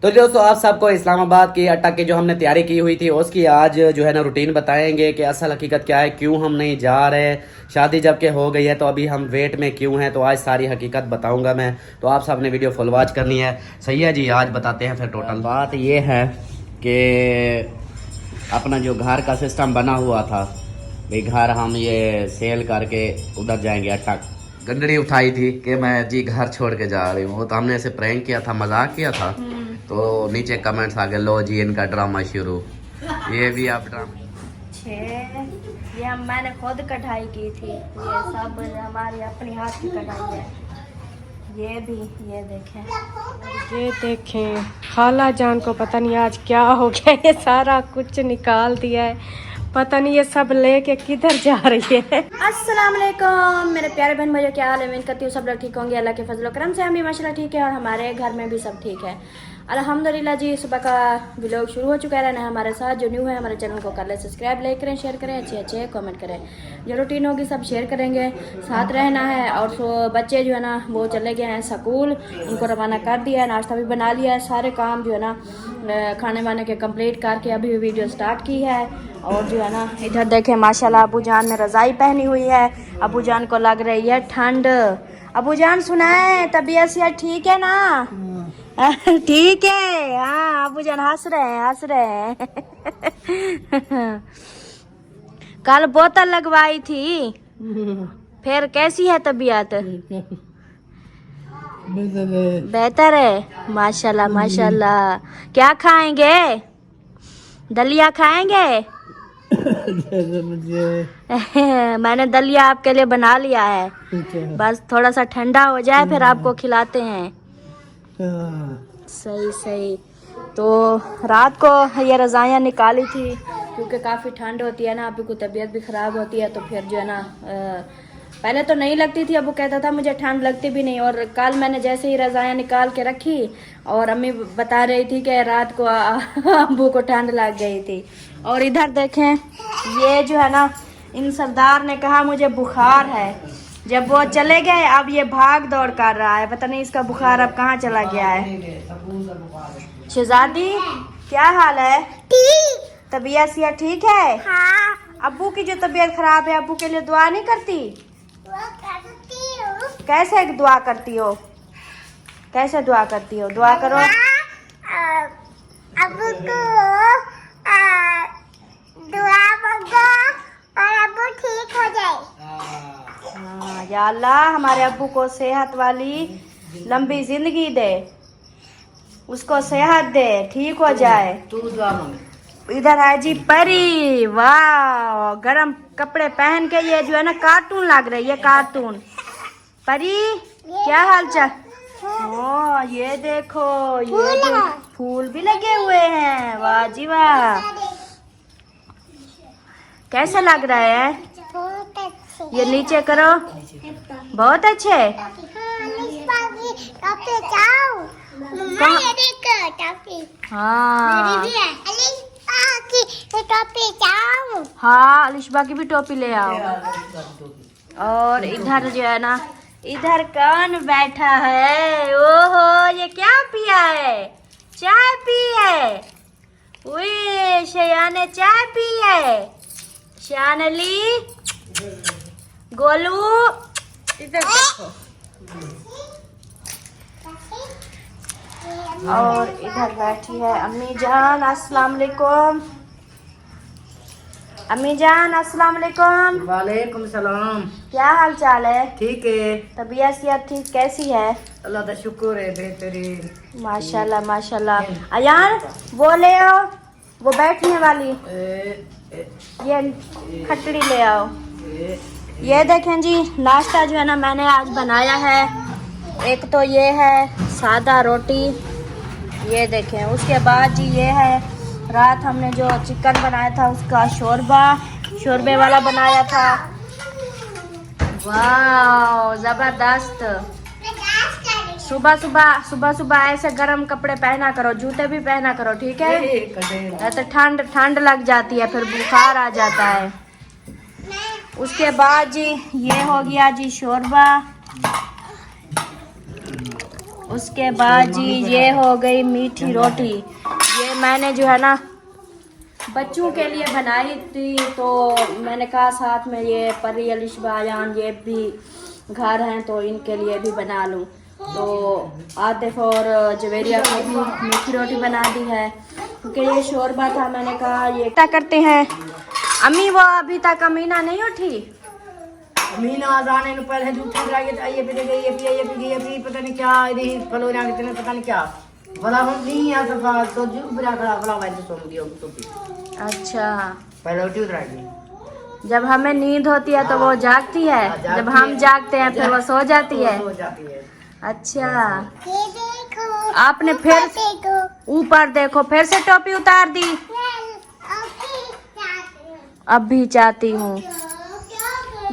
तो दोस्तों आप सबको इस्लामाबाद की अटक की जो हमने तैयारी की हुई थी उसकी आज जो है ना रूटीन बताएंगे कि असल हकीकत क्या है, क्यों हम नहीं जा रहे। शादी जब के हो गई है तो अभी हम वेट में क्यों हैं, तो आज सारी हकीकत बताऊंगा मैं। तो आप सब ने वीडियो फुल वॉच करनी है। सही है जी, आज बताते हैं फिर टोटल। बात ये है कि अपना जो घर का सिस्टम बना हुआ था, भाई घर हम ये सेल करके उधर जाएंगे अटक। गंदड़ी उठाई थी कि मैं जी घर छोड़ के जा रही हूँ, तो हमने ऐसे प्रैंक किया था, मजाक किया था। तो नीचे कमेंट्स आ गए, लो जी इनका ड्रामा शुरू। ये भी आप ड्रामा ये मैंने खुद कढ़ाई की थी, ये सब हमारी अपनी हाथ की कढ़ाई है। ये भी ये देखें खाला जान को पता नहीं आज क्या हो गया, ये सारा कुछ निकाल दिया है, पता नहीं ये सब लेके किधर जा रही है। अस्सलाम वालेकुम मेरे प्यारे बहन भाइयों, क्या हाल है? उम्मीद करती हूँ सब लोग ठीक होंगे। अल्लाह के फजल करम से हम भी माशाल्लाह ठीक है और हमारे घर में भी सब ठीक है अल्हम्दुलिल्लाह जी। सुबह का व्लॉग शुरू हो चुका है। रहना हमारे साथ, जो न्यू है हमारे चैनल को कर ले सब्सक्राइब, लाइक करें, शेयर करें, अच्छे कमेंट करें। जो रूटीन होगी सब शेयर करेंगे, साथ रहना है। और सो बच्चे जो है ना वो चले गए हैं स्कूल, उनको रवाना कर दिया है, नाश्ता भी बना लिया है, सारे काम जो है ना खाने वाने के कंप्लीट करके अभी वीडियो स्टार्ट की है। और जो है ना इधर देखें माशाल्लाह अबू जान ने रज़ाई पहनी हुई है, अबू जान को लग रही है ठंड। अबू जान सुनाए तबीयत से ठीक है ना? ठीक है हाँ, अबू जान हंस रहे हैं कल बोतल लगवाई थी, फिर कैसी है तबीयत? बेहतर है माशाल्लाह माशाल्लाह। क्या खाएंगे? दलिया खाएंगे? मैंने दलिया आपके लिए बना लिया है, बस थोड़ा सा ठंडा हो जाए फिर आपको खिलाते हैं। सही। तो रात को ये रज़ाइयाँ निकाली थी क्योंकि काफ़ी ठंड होती है ना, अभी को तबीयत भी ख़राब होती है, तो फिर जो है ना पहले तो नहीं लगती थी, अबू कहता था मुझे ठंड लगती भी नहीं। और कल मैंने जैसे ही रज़ाइयाँ निकाल के रखी और अम्मी बता रही थी कि रात को अबू को ठंड लग गई थी। और इधर देखें ये जो है ना इन सरदार ने कहा मुझे बुखार है, जब वो चले गए अब ये भाग दौड़ कर रहा है, पता नहीं इसका बुखार अब कहाँ चला गया है। शहजादी क्या हाल है? तबीयत सिया ठीक है? हाँ। अब्बू की जो तबीयत खराब है, अब्बू के लिए दुआ नहीं करती? कैसे दुआ करती हो? कैसे दुआ करती हो? दुआ करो। अब्बू को दुआ मांगो और अब्बू ठीक हो जाए। हाँ या अल्लाह हमारे अब्बू को सेहत वाली लंबी जिंदगी दे, उसको सेहत दे, ठीक हो जाए। तू दुआ मांग। इधर है जी परी, वाह गरम कपड़े पहन के ये जो है ना कार्टून लग रही है, कार्टून। परी क्या हाल चाल? ओ ये देखो ये फूल भी लगे हुए हैं, वाह जी वाह। कैसा लग रहा है? ये नीचे करो, बहुत अच्छे। हाँ अलिशबा की भी टोपी ले आओ। और इधर जो है ना इधर कौन बैठा है? ओहो ये क्या पिया है? चाय पी है? उई शया ने चाय पी है। शान अली गोलू इधर देखो। और इधर बैठी है अम्मी जान। अस्सलाम वालेकुम अम्मी जान। अस्सलाम वालेकुम। वालेकुम सलाम। क्या हाल चाल है? ठीक है। तबीयत सियत ठीक कैसी है? अल्लाह का शुक्र है, बेहतरीन माशाल्लाह माशाल्लाह। अयान वो ले आओ, वो बैठने वाली ये खटड़ी ले आओ। ये देखें जी नाश्ता जो है ना मैंने आज बनाया है, एक तो ये है सादा रोटी, ये देखें। उसके बाद जी ये है रात हमने जो चिकन बनाया था उसका शोरबे वाला बनाया था। वाह जबरदस्त। सुबह ऐसे गर्म कपड़े पहना करो, जूते भी पहना करो, ठीक है? तो ठंड लग जाती है, फिर बुखार आ जाता है। उसके बाद जी ये हो गया जी शोरबा। उसके बाद जी ये हो गई मीठी रोटी। ये मैंने जो है ना बच्चों के लिए बनाई थी, तो मैंने कहा साथ में ये परी अलिशबा अयान ये भी घर हैं तो इनके लिए भी बना लूँ। तो आतिफ और जवेरिया को भी मीठी रोटी बना दी है, क्योंकि ये शोरबा था। मैंने कहा ये क्या करते हैं अम्मी, वो अभी तक अमीना नहीं उठी। मीना आने ने पहले दूध लगाई तो ये पी गई, ये पी पता नहीं क्या ये फलो ना कितने पता नहीं क्या भला हम नहीं आ सका तो जो बुरा खड़ा भला वैसे सो दियो तो पी। अच्छा, पहले रोटी उतराई। जब हमें नींद होती है तो वो जागती है, जब हम जागते हैं फिर वो सो जाती है। हो जाती है। अच्छा, आपने फिर ऊपर देखो, फिर से टोपी उतार दी। अब भी चाहती हूँ।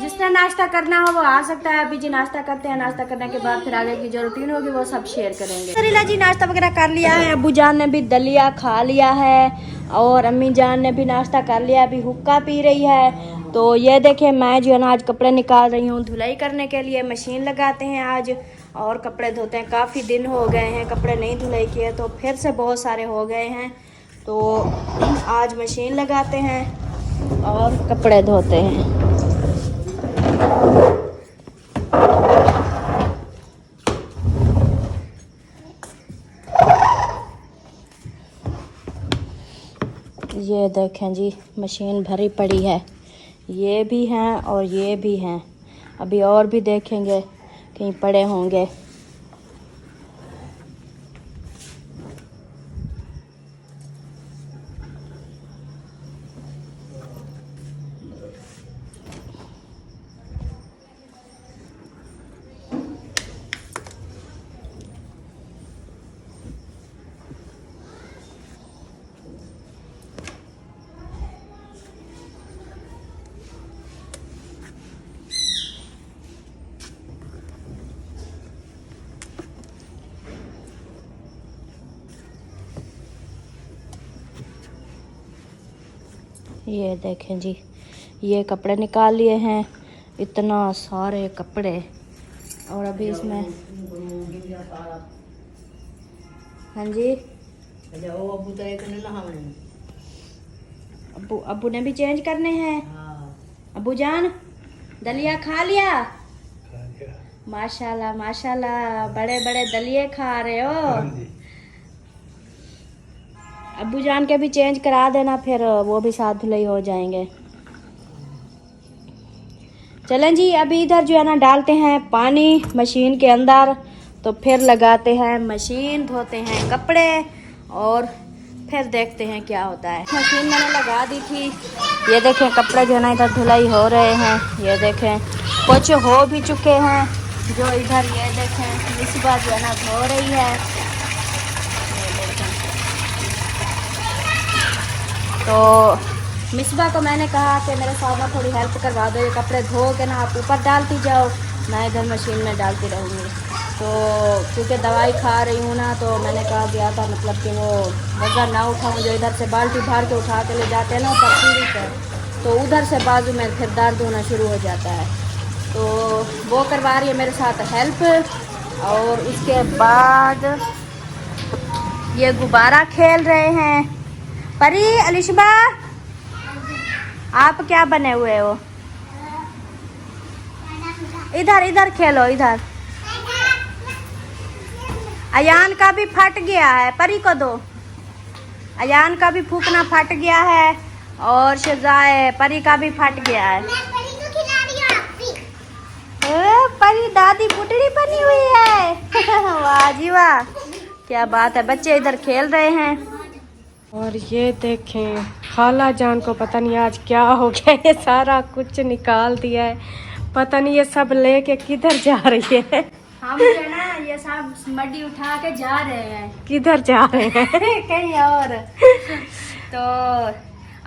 जिसने नाश्ता करना हो वो आ सकता है। अभी जी नाश्ता करते हैं, नाश्ता करने के बाद फिर आगे की जो रूटीन होगी वो सब शेयर करेंगे। सरीला जी नाश्ता वगैरह कर लिया है, अबू जान ने भी दलिया खा लिया है और अम्मी जान ने भी नाश्ता कर लिया, अभी हुक्का पी रही है। तो ये देखें, मैं जो है ना आज कपड़े निकाल रही हूँ धुलाई करने के लिए। मशीन लगाते हैं आज और कपड़े धोते हैं। काफ़ी दिन हो गए हैं कपड़े नहीं धुलाई किए, तो फिर से बहुत सारे हो गए हैं। तो आज मशीन लगाते हैं और कपड़े धोते हैं। ये देखें जी, मशीन भरी पड़ी है। ये भी हैं और ये भी हैं। अभी और भी देखेंगे कहीं पड़े होंगे। ये देखें जी, ये कपड़े निकाल लिए हैं, इतना सारे कपड़े। और अभी इसमें हाँ जी अबू ने भी चेंज करने हैं। अबू जान दलिया खा लिया? माशाल्लाह माशाल्लाह, बड़े बड़े दलिए खा रहे हो। अबू जान के भी चेंज करा देना, फिर वो भी साथ धुलाई हो जाएंगे। चलें जी, अभी इधर जो है ना डालते हैं पानी मशीन के अंदर, तो फिर लगाते हैं मशीन, धोते हैं कपड़े और फिर देखते हैं क्या होता है। मशीन मैंने लगा दी थी। ये देखें कपड़े जो है ना इधर धुलाई हो रहे हैं। ये देखें कुछ हो भी चुके हैं। जो इधर ये देखें इस बार जो है ना धो रही है। तो मिसबा को मैंने कहा कि मेरे साथ ना थोड़ी हेल्प करवा दो, ये कपड़े धो के ना आप ऊपर डालती जाओ, मैं इधर मशीन में डालती रहूँगी। तो क्योंकि दवाई खा रही हूँ ना, तो मैंने कहा गया था मतलब कि वो वज़न ना उठाऊँ, जो इधर से बाल्टी भर के उठा के ले जाते हैं ना ऊपर सीढ़ी पर, तो उधर से बाजू में फिर दर्द होना शुरू हो जाता है। तो वो करवा रही है मेरे साथ हेल्प। और उसके बाद ये गुब्बारा खेल रहे हैं। परी अलिशबा, आप क्या बने हुए हो? इधर इधर खेलो इधर। अयान का भी फट गया है, परी को दो। अयान का भी फूकना फट गया है और शिजाए परी का भी फट गया है। परी दादी पुटड़ी बनी हुई है। वाह जी वाह, क्या बात है। बच्चे इधर खेल रहे हैं। और ये देखें खाला जान को पता नहीं आज क्या हो गया, ये सारा कुछ निकाल दिया है। पता नहीं ये सब लेके किधर जा रही है। हम जो ना ये सब मड्डी उठा के जा रहे हैं। किधर जा रहे हैं? कहीं और। तो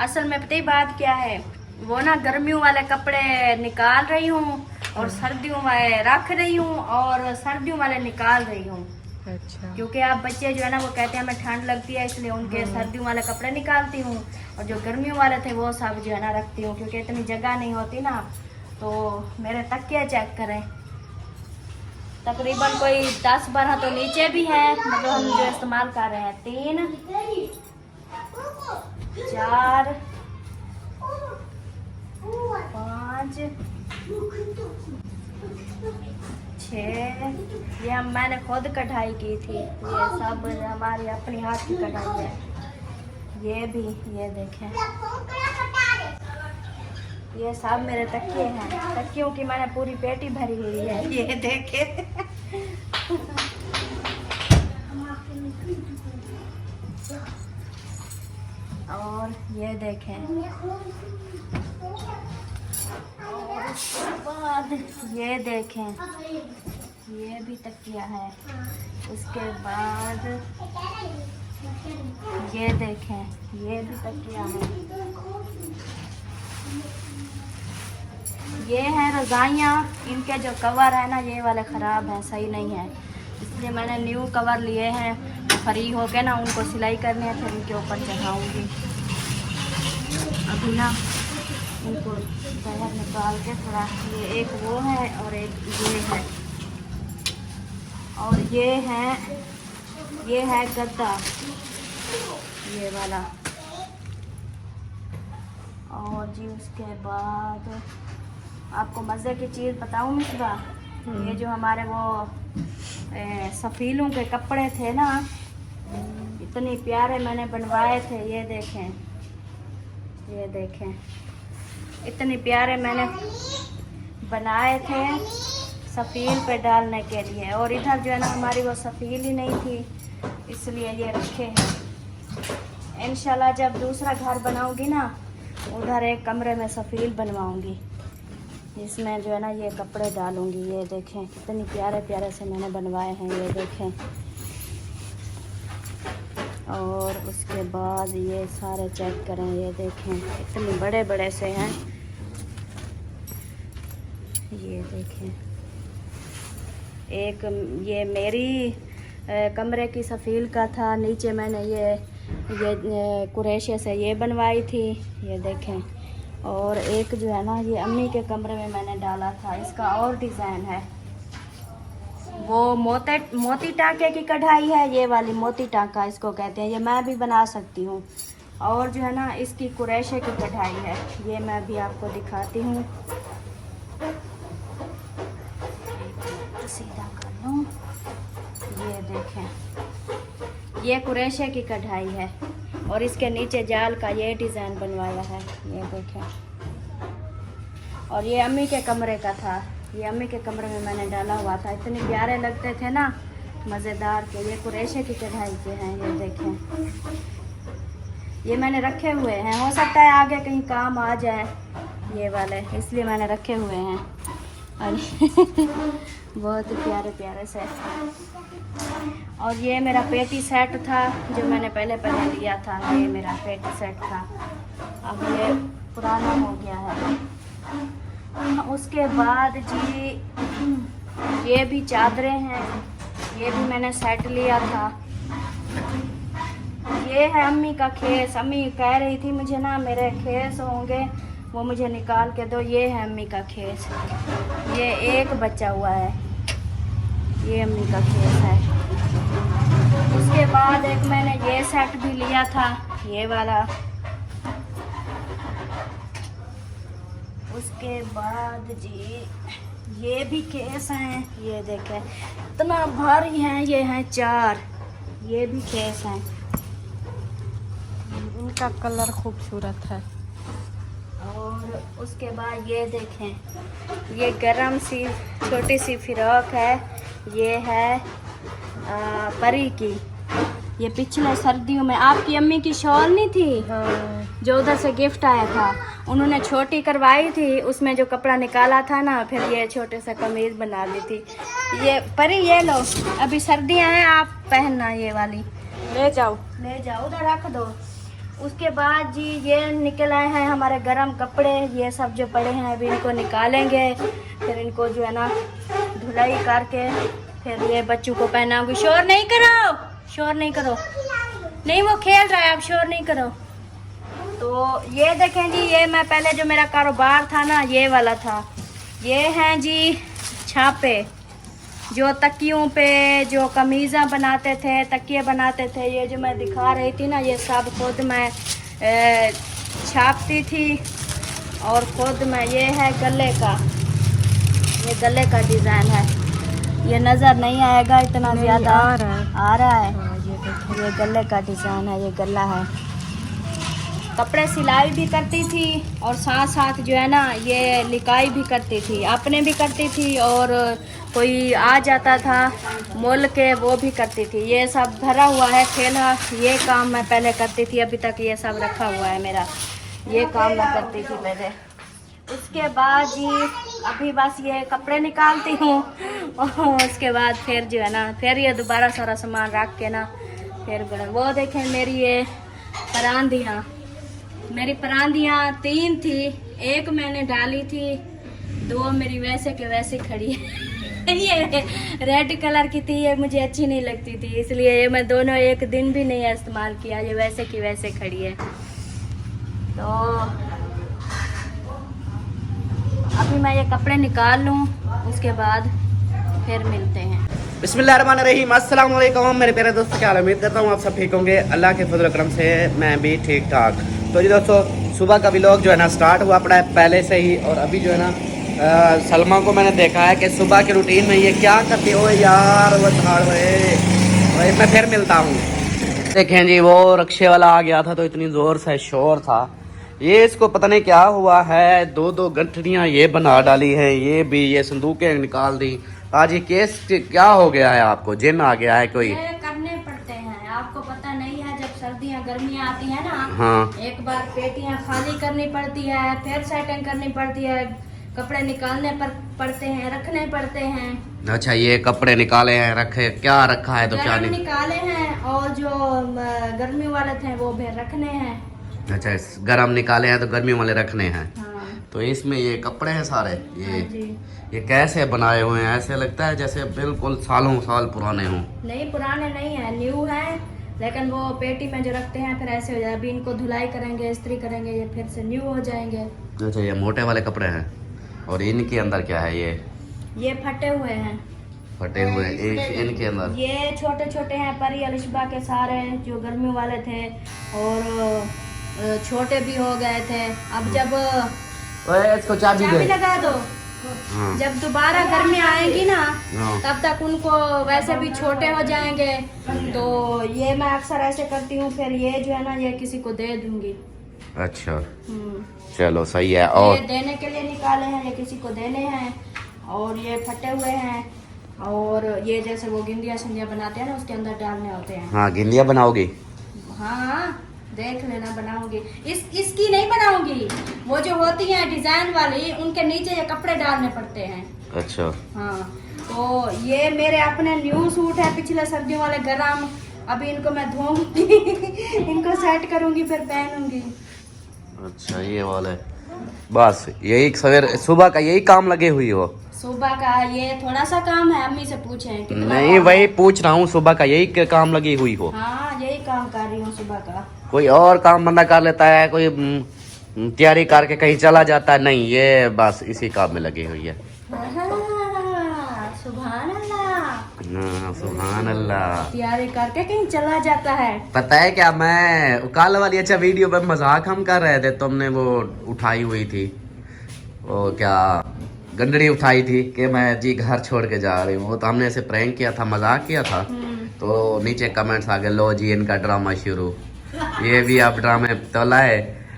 असल में पता ही बात क्या है, वो ना गर्मियों वाले कपड़े निकाल रही हूँ और सर्दियों वाले रख रही हूँ और सर्दियों वाले निकाल रही हूँ। अच्छा। क्योंकि आप बच्चे जो है ना वो कहते हैं हमें ठंड लगती है, इसलिए उनके सर्दियों वाले कपड़े निकालती हूँ और जो गर्मियों वाले थे वो सब जो है ना रखती हूँ, क्योंकि इतनी जगह नहीं होती ना। तो मेरे तकिया चेक करें, तकरीबन कोई 10-12 तो नीचे भी है, मतलब हम जो इस्तेमाल कर रहे हैं। 3 4 5 6। ये मैंने खुद कढ़ाई की थी, ये सब हमारी अपनी हाथ की कढ़ाई है। ये भी, ये देखें, ये सब मेरे तकिए हैं। तकियों की मैंने पूरी पेटी भरी हुई है, ये देखें। और ये देखें, और उसके बाद ये देखें, ये भी तकिया है। उसके बाद ये देखें, ये भी तकिया है। ये है रज़ाइयाँ, इनके जो कवर है ना, ये वाले ख़राब हैं, सही नहीं है, इसलिए मैंने न्यू कवर लिए हैं। फ्री हो के ना उनको सिलाई करनी है, फिर इनके ऊपर चढ़ाऊँगी। अभी ना इनको बाहर निकाल के थोड़ा, ये एक वो है और एक ये है, और ये है गद्दा, ये वाला। और जी उसके बाद आपको मज़े की चीज़ बताऊँ मिसबा, ये जो हमारे वो सफ़ीलों के कपड़े थे ना, इतने प्यारे मैंने बनवाए थे। ये देखें, ये देखें, इतने प्यारे मैंने बनाए थे सफ़ील पे डालने के लिए। और इधर जो है ना हमारी वो सफ़ील ही नहीं थी, इसलिए ये रखे हैं। इंशाल्लाह जब दूसरा घर बनाऊंगी ना, उधर एक कमरे में सफ़ील बनवाऊंगी, इसमें जो है ना ये कपड़े डालूंगी। ये देखें कितने प्यारे प्यारे से मैंने बनवाए हैं, ये देखें। और उसके बाद ये सारे चेक करें, ये देखें इतने बड़े बड़े से हैं, ये देखें। एक ये मेरी कमरे की सफ़ील का था, नीचे मैंने ये कुरैशिया से ये बनवाई थी, ये देखें। और एक जो है ना ये अम्मी के कमरे में मैंने डाला था, इसका और डिज़ाइन है। वो मोती टाँके की कढ़ाई है, ये वाली मोती टाँका इसको कहते हैं, ये मैं भी बना सकती हूँ। और जो है ना इसकी कुरैशे की कढ़ाई है, ये मैं भी आपको दिखाती हूँ। सीधा कर लूँ, ये देखें, ये कुरैशे की कढ़ाई है और इसके नीचे जाल का ये डिज़ाइन बनवाया है, ये देखें। और ये अम्मी के कमरे का था, ये अम्मी के कमरे में मैंने डाला हुआ था, इतने प्यारे लगते थे ना, मज़ेदार के। ये कुरैशे की कढ़ाई के हैं, ये देखें। ये मैंने रखे हुए हैं, हो सकता है आगे कहीं काम आ जाए ये वाले, इसलिए मैंने रखे हुए हैं। बहुत प्यारे प्यारे से। और ये मेरा पेटी सेट था जो मैंने पहले लिया था, ये मेरा पेटी सेट था, अब ये पुराना हो गया है। उसके बाद जी ये भी चादरें हैं, ये भी मैंने सेट लिया था। ये है अम्मी का खेस, अम्मी कह रही थी मुझे ना मेरे खेस होंगे वो मुझे निकाल के दो। ये है अम्मी का खेस, ये एक बचा हुआ है, ये अम्मी का खेस है। उसके बाद एक मैंने ये सेट भी लिया था, ये वाला। उसके बाद जी ये भी केस हैं, ये देखें इतना भारी हैं, ये हैं 4, ये भी केस हैं। इनका कलर खूबसूरत है। और उसके बाद ये देखें, ये गरम सी छोटी सी फ्रॉक है, ये है परी की। ये पिछले सर्दियों में आपकी अम्मी की शॉल नहीं थी, हाँ। जो उधर से गिफ्ट आया था, उन्होंने छोटी करवाई थी, उसमें जो कपड़ा निकाला था ना, फिर ये छोटे से कमीज बना दी थी। ये परी ये लो, अभी सर्दियां हैं, आप पहनना ये वाली, ले जाओ उधर रख दो। उसके बाद जी ये निकल आए हैं हमारे गरम कपड़े, ये सब जो पड़े हैं अभी इनको निकालेंगे, फिर इनको जो है ना धुलाई करके फिर ये बच्चों को पहनाऊंगी। शोर नहीं करो, शोर नहीं करो, नहीं वो खेल रहा है, आप शोर नहीं करो। तो ये देखें जी, ये मैं पहले जो मेरा कारोबार था ना ये वाला था। ये हैं जी छापे, जो तकियों पे जो कमीज़ा बनाते थे, तकिए बनाते थे, ये जो मैं दिखा रही थी ना, ये सब खुद मैं छापती थी और खुद मैं, ये है गले का, ये गले का डिज़ाइन है। ये नज़र नहीं आएगा इतना ज़्यादा, आ रहा है। ये गले का डिज़ाइन है, ये गला है। कपड़े सिलाई भी करती थी और साथ साथ जो है ना ये लिकाई भी करती थी, अपने भी करती थी और कोई आ जाता था मोल के वो भी करती थी। ये सब भरा हुआ है ठेला, ये काम मैं पहले करती थी, अभी तक ये सब रखा हुआ है मेरा, ये काम मैं करती थी पहले। उसके बाद जी अभी बस ये कपड़े निकालती हूँ और उसके बाद फिर जो है ना फिर ये दोबारा सारा सामान रख के ना फिर वो देखें मेरी ये परांदियाँ, मेरी परांदियाँ 3 थी, एक मैंने डाली थी, 2 मेरी वैसे के वैसे खड़ी है। ये रेड कलर की थी, ये मुझे अच्छी नहीं लगती थी, इसलिए ये मैं दोनों एक दिन भी नहीं इस्तेमाल किया, ये वैसे की वैसे खड़ी है। तो अभी मैं ये कपड़े निकाल लूँ, उसके बाद फिर मिलते हैं। बिस्मिल्लाहिर्रहमानिर्रहीम, अस्सलाम वालेकुम मेरे प्यारे दोस्तों, क्या हाल है? उम्मीद करता हूँ आप सब ठीक होंगे। अल्लाह के फजल करम से मैं भी ठीक ठाक। तो जी दोस्तों, सुबह का व्लॉग जो है ना स्टार्ट हुआ पड़ा है पहले से ही, और अभी जो है ना सलमा को मैंने देखा है कि सुबह के रूटीन में ये क्या करती हो यार, वो झाड़ वही मैं फिर मिलता हूँ। देखें जी, वो रक्शे वाला आ गया था तो इतनी ज़ोर से शोर था, ये इसको पता नहीं क्या हुआ है, 2-2 गंठड़ियाँ ये बना डाली है, ये भी ये संदूकें निकाल दी। आज ये केस क्या हो गया है आपको? जिन आ गया है कोई? ये करने पड़ते हैं, आपको पता नहीं है, जब सर्दियाँ गर्मियाँ आती है ना, हाँ, एक बार पेटियाँ खाली करनी पड़ती है, फिर सेटिंग करनी पड़ती है, कपड़े निकालने पड़ते हैं, रखने पड़ते हैं। अच्छा, ये कपड़े निकाले हैं, रखे, क्या रखा है तो क्या नहीं? निकाले हैं और जो गर्मी वाले थे वो भी रखने हैं। अच्छा, गरम निकाले हैं तो गर्मी वाले रखने हैं। हाँ। तो इसमें ये कपड़े हैं सारे, हाँ जी। ये कैसे बनाए हुए हैं? ऐसे लगता है जैसे बिल्कुल सालों साल पुराने हों। नहीं, पुराने नहीं है, न्यू है, लेकिन वो पेटी में जो रखते हैं फिर ऐसे हो जाए। अभी इनको धुलाई करेंगे, इस्त्री करेंगे, ये फिर से न्यू हो जाएंगे। अच्छा, ये मोटे वाले कपड़े हैं। और इनके अंदर क्या है? ये फटे हुए हैं, फटे हुए इनके अंदर ये छोटे छोटे हैं, परी अलिशबा के सारे जो गर्मी वाले थे और छोटे भी हो गए थे। अब जब इसको चाबी लगा दो, हाँ। जब दोबारा गर्मी आएगी ना हाँ। तब तक उनको वैसे भी छोटे हो जाएंगे। तो ये मैं अक्सर ऐसे करती हूँ, फिर ये जो है ना ये किसी को दे दूंगी। अच्छा, चलो सही है। और ये देने के लिए निकाले हैं, ये किसी को देने हैं। और ये फटे हुए हैं, और ये जैसे वो गिंदिया शिंदिया बनाते हैं ना, उसके अंदर डालने होते हैं। हाँ, गिंदिया बनाओगी? हाँ, देख लेना, बनाऊंगी। इसकी नहीं बनाऊंगी, वो जो होती है डिजाइन वाली, उनके नीचे ये कपड़े डालने पड़ते हैं। अच्छा। हाँ, तो ये मेरे अपने न्यू सूट है पिछले सर्दियों वाले गरम, अभी इनको मैं धोऊंगी इनको सेट करूंगी फिर पहनूंगी। अच्छा, ये वाला है। बस यही सवेरे सुबह का यही काम लगे हुई हो? सुबह का ये थोड़ा सा काम है, अम्मी से पूछें कितना। नहीं, वही पूछ रहा हूँ, सुबह का यही काम लगी हुई हो? हाँ, यही काम कर रही हूँ सुबह का। कोई और काम बंदा कर लेता है, कोई तैयारी करके कहीं चला जाता है? नहीं, ये बस इसी काम में लगी हुई है। सुभान अल्लाह। हाँ, सुभान अल्लाह। तैयारी करके कहीं चला जाता है। पता है क्या, मैं कल वाली अच्छा वीडियो पे मजाक हम कर रहे थे, तुमने वो उठाई हुई थी, वो क्या गंडड़ी उठाई थी कि मैं जी घर छोड़ के जा रही हूँ, तो हमने ऐसे प्रैंक किया था, मजाक किया था। तो नीचे कमेंट्स आ गए, लो जी इनका ड्रामा शुरू, ये भी अब ड्रामे तोला है,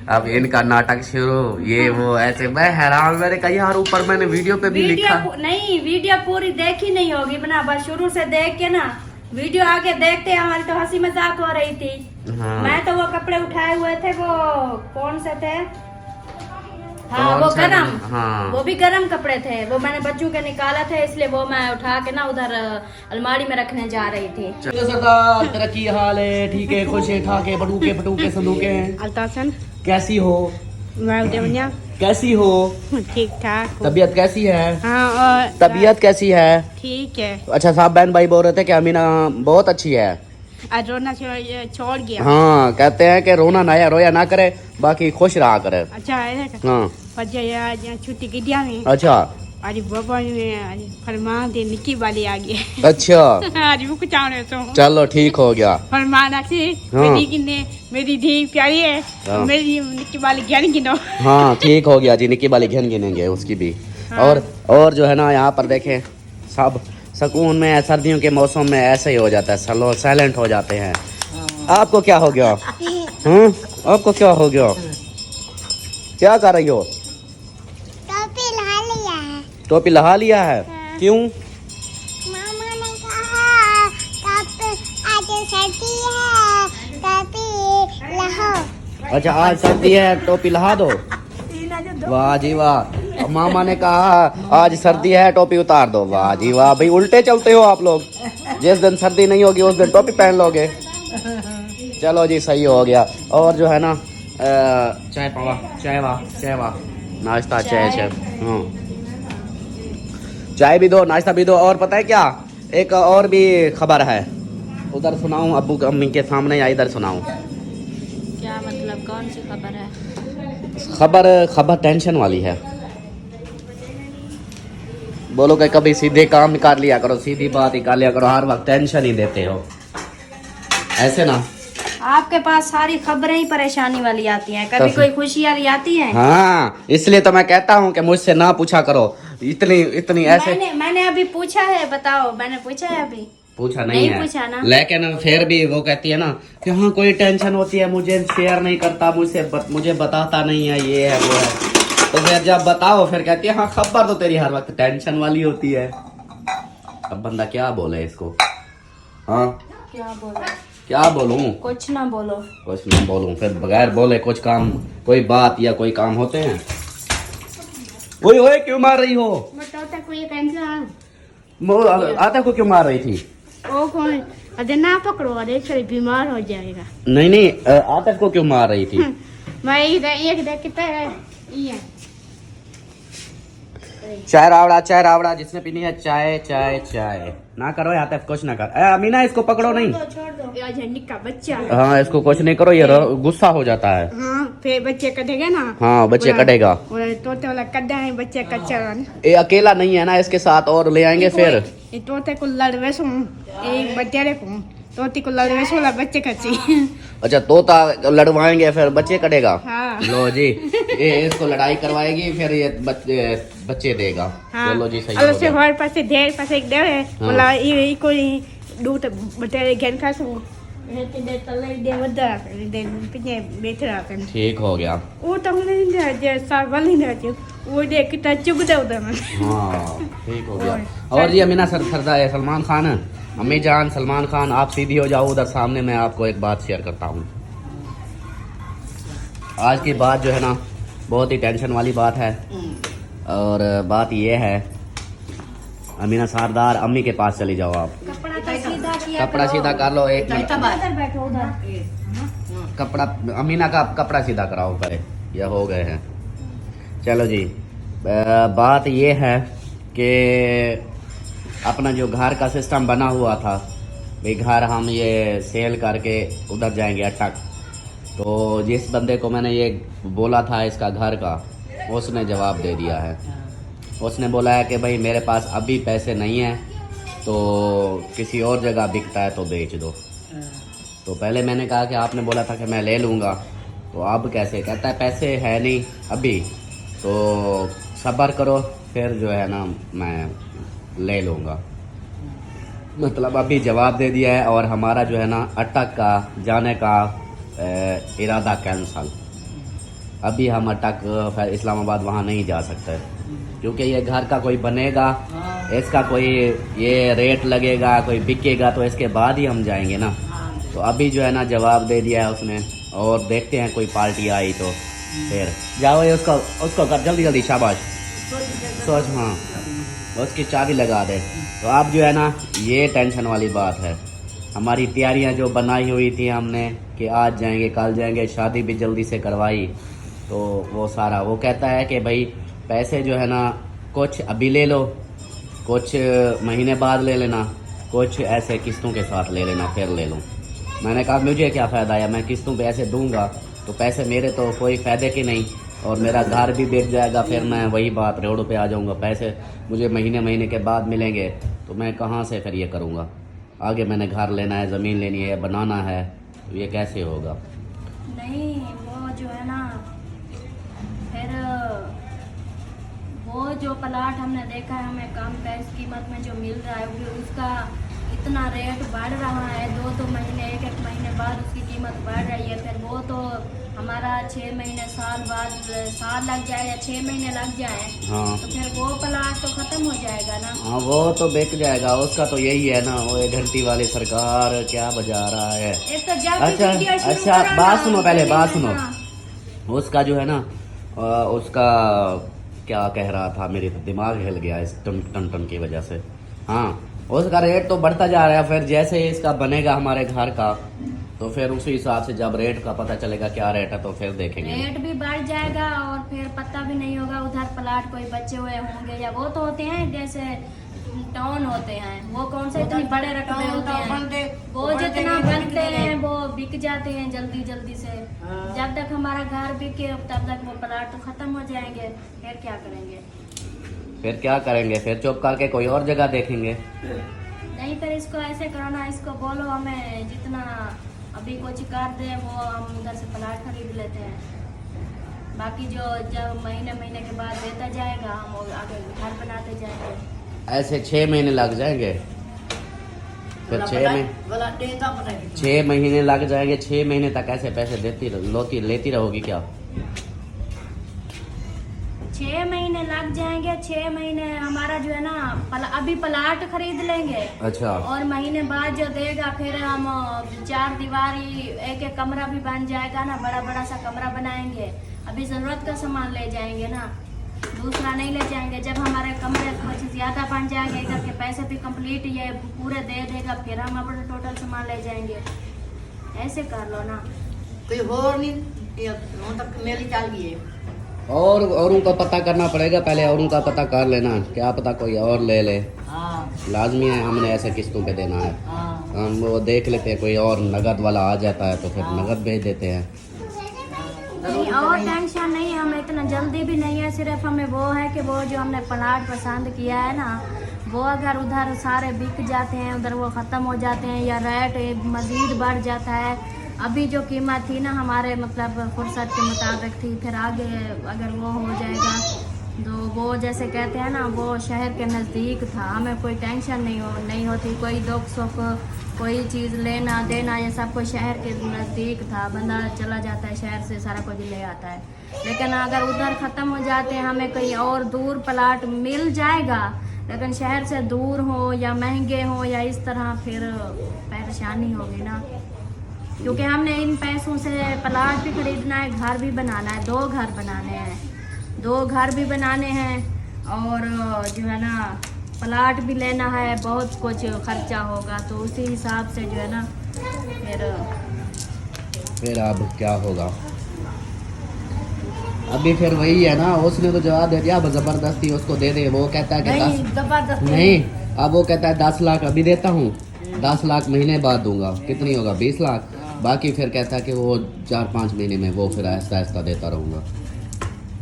अब इनका नाटक शुरू, ये वो ऐसे। मैं हैरान, मैंने कहा यार ऊपर मैंने वीडियो पे भी लिखा नहीं, वीडियो पूरी देखी नहीं होगी बना, बस शुरू से देख के ना, वीडियो आगे देखते हमारी तो हंसी मजाक हो रही थी। हाँ। मैं तो वो कपड़े उठाए हुए थे, वो कौन से थे? हाँ, वो गरम। हाँ। वो भी गरम कपड़े थे, वो मैंने बच्चों के निकाला थे, इसलिए वो मैं उठा के ना उधर अलमारी में रखने जा रही थी। सरदार, तेरा की हाल है? ठीक है, खुश है, ठाके, बटूके फटूके संदूके हैं। अल्तासन कैसी हो? वालदेवनिया कैसी हो? ठीक ठाक। तबीयत कैसी है? हाँ, और तबीयत कैसी है? ठीक है। अच्छा, साहब बहन भाई बोल रहे थे कि अमीना बहुत अच्छी है। आज रोना छोड़ गया। हाँ, कहते हैं कि रोना ना या रोया ना करे, बाकी खुश रहा करे। अच्छा है ना? हाँ। पर छुट्टी की दिया नहीं। अच्छा, अरे बाबा ने अरे फरमान दे निकी वाली आ गई अच्छा आज वो कुछ आने तो चलो ठीक हो गया। फरमान आके हाँ। मेरी किन्ने मेरी धी प्यारी है हाँ। मेरी निकी वाली ज्ञान गिनो हाँ ठीक हो गया जी, निकी वाली घन गिनेंगे उसकी भी। हाँ। और जो है ना यहाँ पर देखें सब सुकून में सर्दियों के मौसम में ऐसे ही हो जाता है, स्लो साइलेंट हो जाते हैं। आपको क्या हो गया? आपको क्या हो गया? क्या कर रही हो? टोपी ला लिया है। टोपी लहा लिया है? क्यों? मामा ने कहा टोपी आज सर्दी है, टोपी लहो। अच्छा आज सर्दी है टोपी लहा दो। वाह जी वाह। मामा ने कहा आज सर्दी है टोपी उतार दो। वाह जी वाह, भाई उल्टे चलते हो आप लोग। जिस दिन सर्दी नहीं होगी उस दिन टोपी पहन लोगे। चलो जी सही हो गया। और जो है ना चाय पावा चाय वाह नाश्ता चाय हाँ चाय भी दो नाश्ता भी दो। और पता है क्या, एक और भी खबर है, उधर सुनाऊं अब्बू अम्मी के सामने या इधर सुनाऊं? क्या मतलब कौन सी खबर है? खबर टेंशन वाली है। बोलो कि कभी सीधे काम निकाल लिया करो, सीधी बात निकाल लिया करो, हर वक्त टेंशन ही देते हो ऐसे ना। आपके पास सारी खबरें ही परेशानी वाली आती हैं, कभी कोई खुशी वाली आती है? हाँ इसलिए तो मैं कहता हूँ कि मुझसे ना पूछा करो इतनी ऐसे। मैंने अभी पूछा है, बताओ मैंने पूछा है अभी? पूछा नहीं नहीं है पूछा ना। लेकिन फिर भी वो कहती है ना कि हाँ कोई टेंशन होती है, मुझे शेयर नहीं करता, मुझे बताता नहीं है, ये है वो है। तो फिर जब बताओ फिर कहती है हाँ खबर तो तेरी हर वक्त टेंशन वाली होती है। अब बंदा क्या बोले इसको? हाँ क्या बोलूं? कुछ ना बोलूं फिर बगैर बोले कुछ काम कोई बात या कोई काम होते हैं? ओए ओए क्यों मार रही हो? बताओ कोई टेंशन आता को क्यों मार रही थी? ओ कौन अरे ना पकड़ो, अरे फिर बीमार हो जाएगा। नहीं आतक को क्यों मार रही थी? मैं एक देख कितना है ये चाय रावड़ा जिसने पीनी है चाय ना करो यहाँ तक कुछ ना कर। अमीना इसको पकड़ो नहीं। छोड़ दो ये झंडी का बच्चा। हाँ इसको कुछ नहीं करो, ये गुस्सा हो जाता है। हाँ फिर बच्चे कटेगा ना। हाँ बच्चे कटेगा। तोते वाला कड्डा है बच्चे कच्चा। ये अकेला नहीं है ना, इसके साथ और ले आएंगे फिर। ये तोते को लड़वे सो एक बच्चे को तोती को लड़वे सो ला बच्चे कच्ची। अच्छा तोता लड़वाएंगे फिर बच्चे कटेगा। हाँ। लो जी ये इसको लड़ाई करवाएगी फिर ये बच्चे देगा। हाँ। चलो जी सही अब हो से गया। हर पासे ढेर पासे एक देव है बोला ये कोई दूध बटेरे घेन खा सो रहते दे तले दे वदा दे पिने बैठ रहा कर। ठीक हो गया। वो तो नहीं दे जे सावल नहीं दे वो दे कितना चुग दे उधर में। हाँ ठीक हो गया। और जी अमीना सरदार सलमान खान है, अम्मी जान सलमान खान आप सीधी हो जाओ उधर सामने, मैं आपको एक बात शेयर करता हूँ। आज की बात जो है ना बहुत ही टेंशन वाली बात है। और बात ये है अमीना सरदार अम्मी के पास चली जाओ आप। कपड़ा सीधा कर लो एक मिनट। बैठो उधर। कपड़ा अमीना का कपड़ा सीधा कराओ पहले, ये हो गए हैं। चलो जी बात ये है कि अपना जो घर का सिस्टम बना हुआ था भाई, घर हम ये सेल करके उधर जाएंगे अटक। तो जिस बंदे को मैंने ये बोला था इसका घर का, उसने जवाब दे दिया है। उसने बोला है कि भाई मेरे पास अभी पैसे नहीं हैं, तो किसी और जगह बिकता है तो बेच दो। तो पहले मैंने कहा कि आपने बोला था कि मैं ले लूँगा, तो अब कैसे? कहता है पैसे है नहीं अभी, तो सब्र करो फिर जो है ना मैं ले लूँगा। मतलब अभी जवाब दे दिया है और हमारा जो है ना अटक का जाने का इरादा कैंसल। अभी हम अटक फिर इस्लामाबाद वहाँ नहीं जा सकते क्योंकि ये घर का कोई बनेगा, इसका कोई ये रेट लगेगा, कोई बिकेगा तो इसके बाद ही हम जाएंगे ना। तो अभी जो है ना जवाब दे दिया है उसने, और देखते हैं कोई पार्टी आई तो फिर जाओ ये उसको कर जल्दी शाबाश सोच। हाँ उसकी चाबी लगा दे। तो अब जो है ना ये टेंशन वाली बात है। हमारी तैयारियां जो बनाई हुई थी हमने कि आज जाएंगे कल जाएंगे, शादी भी जल्दी से करवाई, तो वो सारा वो कहता है कि भाई पैसे जो है ना कुछ अभी ले लो, कुछ महीने बाद ले लेना, कुछ ऐसे किस्तों के साथ ले लेना फिर ले लो। मैंने कहा मुझे क्या फ़ायदा है, मैं किस्तों पे ऐसे दूंगा तो पैसे मेरे तो कोई फ़ायदे के नहीं, और मेरा घर भी बिक जाएगा, फिर मैं वही बात रोड पे आ जाऊंगा। पैसे मुझे महीने महीने के बाद मिलेंगे तो मैं कहाँ से फिर ये करूँगा? आगे मैंने घर लेना है, ज़मीन लेनी है, बनाना है, तो ये कैसे होगा? नहीं वो जो है ना, फिर वो जो प्लाट हमने देखा है, हमें कम पैसे कीमत में जो मिल रहा है, वो उसका इतना रेट बढ़ रहा है। 2-2 महीने, 1-1 महीने बाद उसकी कीमत बढ़ रही है। फिर वो तो हमारा 6 महीने, साल बाद, साल लग जाए या 6 महीने लग जाए, हाँ तो फिर वो प्लाट तो खत्म हो जाएगा ना। हाँ, वो तो बिक जाएगा। उसका तो यही है ना, वो 1 घंटी वाली सरकार क्या बजा रहा है। एक तो जब अच्छा वीडियो शुरू अच्छा, करो बात ना, सुनो, पहले बात सुनो। हाँ। उसका जो है ना, उसका क्या कह रहा था, मेरे तो दिमाग हिल गया इस टन टन टन की वजह से। हाँ, उसका रेट तो बढ़ता जा रहा है। फिर जैसे इसका बनेगा हमारे घर का, तो फिर उसी हिसाब से जब रेट का पता चलेगा क्या रेट है, तो फिर देखेंगे। रेट भी बढ़ जाएगा और फिर पता भी नहीं होगा उधर प्लाट कोई बचे हुए होंगे, या वो तो होते हैं जैसे टाउन होते हैं, वो कौन से इतने बड़े रकबे होते हैं, वो जितना बनते हैं वो बिक जाते हैं जल्दी जल्दी से। जब तक हमारा घर बिके तब तक वो प्लाट तो खत्म हो जाएंगे। फिर क्या करेंगे? फिर क्या करेंगे? फिर चुप करके कोई और जगह देखेंगे। नहीं, फिर इसको ऐसे करो ना, इसको बोलो हमें जितना अभी कुछ कर दे वो हम उधर से प्लाट खरीद लेते हैं। बाकी जो जब महीने महीने के बाद देता जाएगा, हम वो आगे घर बनाते जाएंगे। ऐसे 6 महीने लग जाएंगे। फिर 6 महीने लग जाएंगे। 6 महीने तक ऐसे पैसे लेती रहोगी क्या? 6 महीने लग जाएंगे। 6 महीने हमारा जो है ना, अभी प्लाट खरीद लेंगे। अच्छा। और महीने बाद जो देगा, फिर हम 4 दीवारी, 1-1 कमरा भी बन जाएगा ना, बड़ा बड़ा सा कमरा बनाएंगे। अभी जरूरत का सामान ले जाएंगे ना, दूसरा नहीं ले जाएंगे। जब हमारे कमरे कुछ ज्यादा बन जाएंगे, इधर के पैसे भी कंप्लीट ये पूरे दे देगा, फिर हम अपना टोटल सामान ले जाएंगे। ऐसे कर लो ना। कोई और नहीं, ये तक मेरी चल गई है। और औरों का पता करना पड़ेगा पहले, औरों का पता कर लेना, क्या पता कोई और ले ले। हाँ लाजमी है, हमने ऐसे किस्तों पे देना है। हाँ हम वो देख लेते हैं, कोई और नगद वाला आ जाता है तो फिर नगद भेज देते हैं। नहीं, और टेंशन नहीं है, हमें इतना जल्दी भी नहीं है। सिर्फ हमें वो है कि वो जो हमने प्लाट पसंद किया है ना, वो अगर उधर सारे बिक जाते हैं, उधर वो ख़त्म हो जाते हैं या रेट मज़ीद बढ़ जाता है। अभी जो कीमत थी ना हमारे मतलब फुर्सत के मुताबिक थी, फिर आगे अगर वो हो जाएगा तो वो जैसे कहते हैं ना, वो शहर के नज़दीक था, हमें कोई टेंशन नहीं होती। कोई दुख सुख, कोई चीज़ लेना देना, ये सब कुछ शहर के नज़दीक था। बंदा चला जाता है शहर से, सारा कुछ ले आता है। लेकिन अगर उधर ख़त्म हो जाते हैं, हमें कहीं और दूर प्लाट मिल जाएगा, लेकिन शहर से दूर हो या महंगे हो या इस तरह, फिर परेशानी होगी ना। क्योंकि हमने इन पैसों से प्लाट भी खरीदना है, घर भी बनाना है, 2 घर बनाने हैं, 2 घर भी बनाने हैं, और जो है ना प्लाट भी लेना है, बहुत कुछ खर्चा होगा। तो उसी हिसाब से जो है ना फिर अब क्या होगा? अभी फिर वही है ना, उसने तो जवाब दे दिया, जबरदस्ती उसको दे दे। वो कहता है कि नहीं, जबरदस्ती नहीं, अब वो कहता है 10 लाख अभी देता हूँ, 10 लाख महीने बाद दूंगा। कितनी होगा? 20 लाख। बाकी फिर कहता है कि वो 4-5 महीने में वो फिर ऐसा ऐसा देता रहूँगा।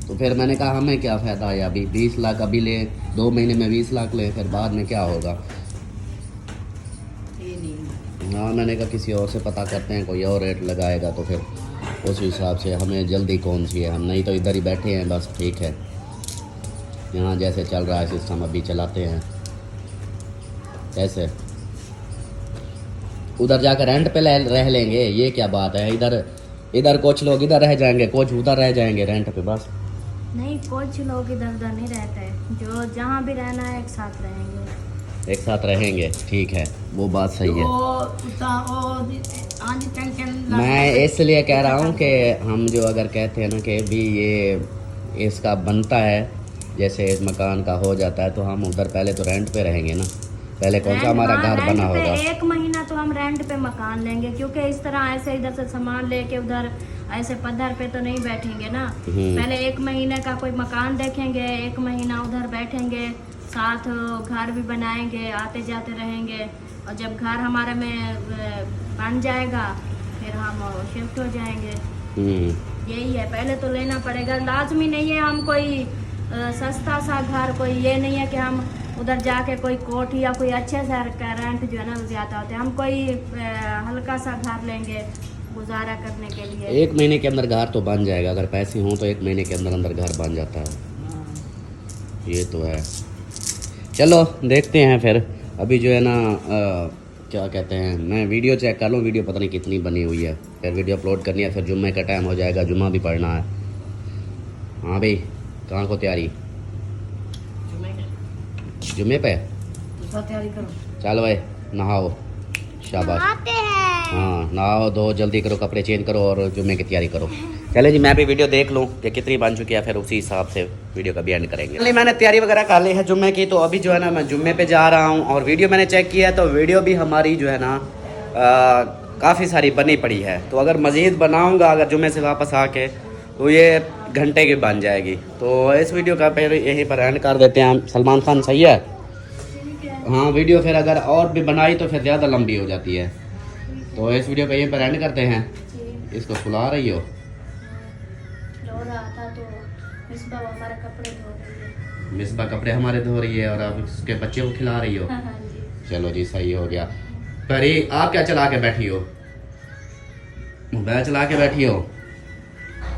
तो फिर मैंने कहा हमें क्या फ़ायदा है, अभी 20 लाख अभी ले, 2 महीने में 20 लाख ले, फिर बाद में क्या होगा? हाँ, मैंने कहा किसी और से पता करते हैं, कोई और रेट लगाएगा तो फिर उस हिसाब से। हमें जल्दी कौन सी है, हम नहीं तो इधर ही बैठे हैं बस, ठीक है। यहाँ जैसे चल रहा है सिस्टम अभी चलाते हैं। कैसे उधर जाकर रेंट पे रह लेंगे, ये क्या बात है? इधर कुछ लोग इधर रह जाएंगे, कुछ उधर रह जाएंगे रेंट पे, बस। नहीं, कुछ लोग इधर उधर नहीं रहते, जो जहाँ भी रहना है एक साथ रहेंगे। एक साथ रहेंगे, ठीक है, वो बात सही है। मैं इसलिए कह रहा हूँ कि हम जो अगर कहते हैं ना कि भी ये इसका बनता है, जैसे इस मकान का हो जाता है, तो हम उधर पहले तो रेंट पे रहेंगे ना। पहले कौन सा हमारा घर बना होगा? 1 महीना तो हम रेंट पे मकान लेंगे, क्योंकि इस तरह ऐसे इधर से सामान लेके उधर ऐसे पत्थर पे तो नहीं बैठेंगे ना। पहले 1 महीने का कोई मकान देखेंगे, 1 महीना उधर बैठेंगे, साथ घर भी बनाएंगे, आते जाते रहेंगे, और जब घर हमारे में बन जाएगा फिर हम शिफ्ट हो जाएंगे। यही है, पहले तो लेना पड़ेगा। लाजमी नहीं है हम कोई सस्ता सा घर, कोई ये नहीं है कि हम उधर जाके कोई कोठी या कोई अच्छे से रेंट जो है ना ज़्यादा होते हैं। हम कोई हल्का सा घर लेंगे गुजारा करने के लिए। 1 महीने के अंदर घर तो बन जाएगा, अगर पैसे हों तो 1 महीने के अंदर अंदर घर बन जाता है। ये तो है। चलो देखते हैं फिर। अभी जो है ना क्या कहते हैं, मैं वीडियो चेक कर लूँ, वीडियो पता नहीं कितनी बनी हुई है, फिर वीडियो अपलोड करनी है, फिर जुम्मे का टाइम हो जाएगा, जुम्मा भी पढ़ना है। हाँ भाई, कहाँ को तैयारी? जुम्मे पे तो तैयारी करो। चल भाई नहाओ, शाबाश। आते हैं। हाँ नहाओ धो, जल्दी करो, कपड़े चेंज करो और जुम्मे की तैयारी करो। चले जी, मैं भी वीडियो देख लूँ कि कितनी बन चुकी है, फिर उसी हिसाब से वीडियो का भी एंड करेंगे। चलिए मैंने तैयारी वगैरह कर ली है जुम्मे की, तो अभी जो है ना मैं जुम्मे पे जा रहा हूँ। और वीडियो मैंने चेक किया है तो वीडियो भी हमारी जो है ना काफ़ी सारी बनी पड़ी है। तो अगर मज़ीद बनाऊँगा अगर जुम्मे से वापस आके तो ये घंटे की बन जाएगी। तो इस वीडियो का फिर यहीं पर एंड कर देते हैं हम। सलमान खान सही है? हाँ, वीडियो फिर अगर और भी बनाई तो फिर ज़्यादा लंबी हो जाती है। तो इस वीडियो का यहीं पर एंड करते हैं। इसको सुला रही हो? रो रहा था तो मिसबा हमारे कपड़े धो रही है। मिसबा कपड़े हमारे धो रही है और आप उसके बच्चे को खिला रही हो। हाँ जी। चलो जी, सही हो गया। पर ये आप क्या चला के बैठी हो? मोबाइल चला के बैठी हो?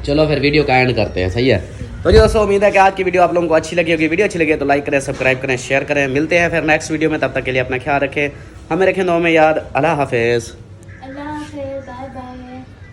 चलो फिर वीडियो का एंड करते हैं, सही है? तो जी दोस्तों, उम्मीद है कि आज की वीडियो आप लोगों को अच्छी लगी होगी। वीडियो अच्छी लगी तो लाइक करें, सब्सक्राइब करें, शेयर करें। मिलते हैं फिर नेक्स्ट वीडियो में, तब तक के लिए अपना ख्याल रखें, हमें रखें दुआ में याद। अल्लाह हाफिज़।